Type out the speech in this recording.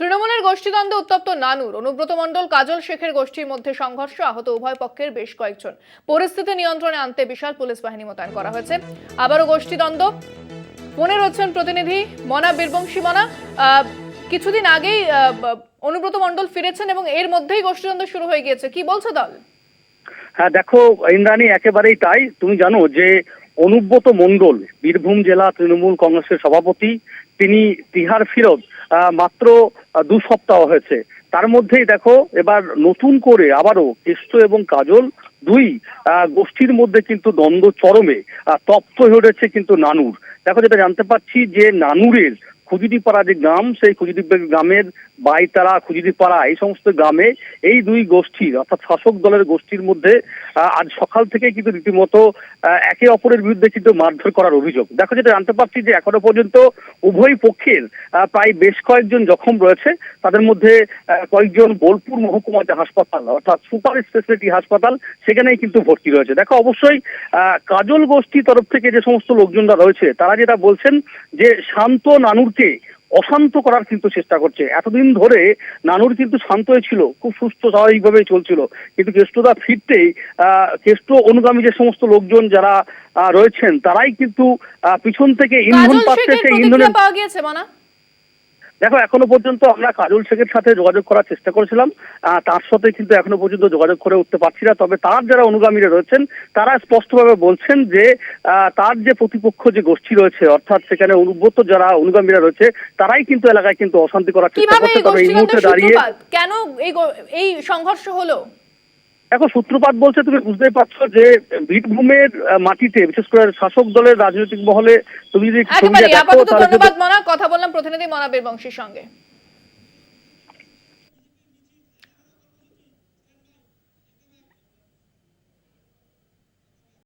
তৃণমূলের গোষ্ঠীদ্বন্দ্বে উত্তপ্ত নানুর। অনুব্রত মণ্ডল কাজল শেখের গোষ্ঠীর মধ্যে সংঘর্ষ, আহত উভয় পক্ষের বেশ কয়েকজন। পরিস্থিতি নিয়ন্ত্রণে আনতে বিশাল পুলিশ বাহিনী মোতায়েন করা হয়েছে। আবারও গোষ্ঠীদ্বন্দ্ব। ফোনে রয়েছেন প্রতিনিধি মনা বীরবংশী। মনা, কিছুদিন আগেই অনুব্রত মণ্ডল ফিরেছেন এবং এর মধ্যেই গোষ্ঠীদ্বন্দ্ব শুরু হয়ে গিয়েছে, কি বলছে দল? হ্যাঁ দেখো ইন্দ্রাণী, একেবারেই তাই। তুমি জানো যে অনুব্রত মণ্ডল বীরভূম জেলা তৃণমূল কংগ্রেসের সভাপতি। তিনি তিহার ফেরত মাত্র 2 সপ্তাহ হয়েছে। তার মধ্যেই দেখো এবার নতুন করে আবারও কেষ্ট এবং কাজল দুই গোষ্ঠীর মধ্যে কিন্তু দ্বন্দ্ব চরমে। তপ্ত হয়ে উঠেছে কিন্তু নানুর। দেখো, যেটা জানতে পারছি যে নানুরের খুজুরিপাড়া যে গ্রাম, সেই খুজুরিপাড়া গ্রামের বাইতারা, খুজুরিপাড়া, এই সমস্ত গ্রামে এই দুই গোষ্ঠীর অর্থাৎ শাসক দলের গোষ্ঠীর মধ্যে আজ সকাল থেকে কিন্তু রীতিমতো একে অপরের বিরুদ্ধে কিন্তু মারধর করার অভিযোগ। দেখো, যেটা জানতে পারছি যে এখনো পর্যন্ত উভয় পক্ষের প্রায় বেশ কয়েকজন জখম রয়েছে। তাদের মধ্যে কয়েকজন বোলপুর মহকুমা যে হাসপাতাল অর্থাৎ সুপার স্পেশালিটি হাসপাতাল, সেখানেই কিন্তু ভর্তি রয়েছে। দেখো, অবশ্যই কাজল গোষ্ঠীর তরফ থেকে যে সমস্ত লোকজনরা রয়েছে তারা যেটা বলছেন যে শান্ত নানুরকে অশান্ত করার কিন্তু চেষ্টা করছে। এতদিন ধরে নানুর কিন্তু শান্ত ছিল, খুব সুস্থ স্বাভাবিকভাবেই চলছিল, কিন্তু কেষ্টদা ফিরতেই কেষ্ট অনুগামী যে সমস্ত লোকজন যারা রয়েছেন তারাই কিন্তু পিছন থেকে ইন্ধন পাচ্ছে। সেই ইন্ধনের পাওয়া গিয়েছে মনা? দেখো, এখনো পর্যন্ত আমরা কাজল শেখের সাথে যোগাযোগ করার চেষ্টা করেছিলাম, তার সাথে কিন্তু এখনো পর্যন্ত যোগাযোগ করে উঠতে পারছি না। তবে তার যারা অনুগামীরা রয়েছেন তারা স্পষ্টভাবে বলছেন যে তার যে প্রতিপক্ষ যে গোষ্ঠী রয়েছে অর্থাৎ সেখানে অনুব্রত যারা অনুগামীরা রয়েছে তারাই কিন্তু এলাকায় কিন্তু অশান্তি করার চেষ্টা করছে। তবে এই মুহূর্তে দাঁড়িয়ে কেন এই সংঘর্ষ হলো? দেখো, সূত্রপাত বলছে, তুমি বুঝতেই পারছো যে বীরভূমের মাটিতে বিশেষ করে শাসক দলের রাজনৈতিক মহলে তুমি যদি ধন্যবাদ মনা, কথা বললাম প্রতিনিধি মনা বীরবংশীর সঙ্গে।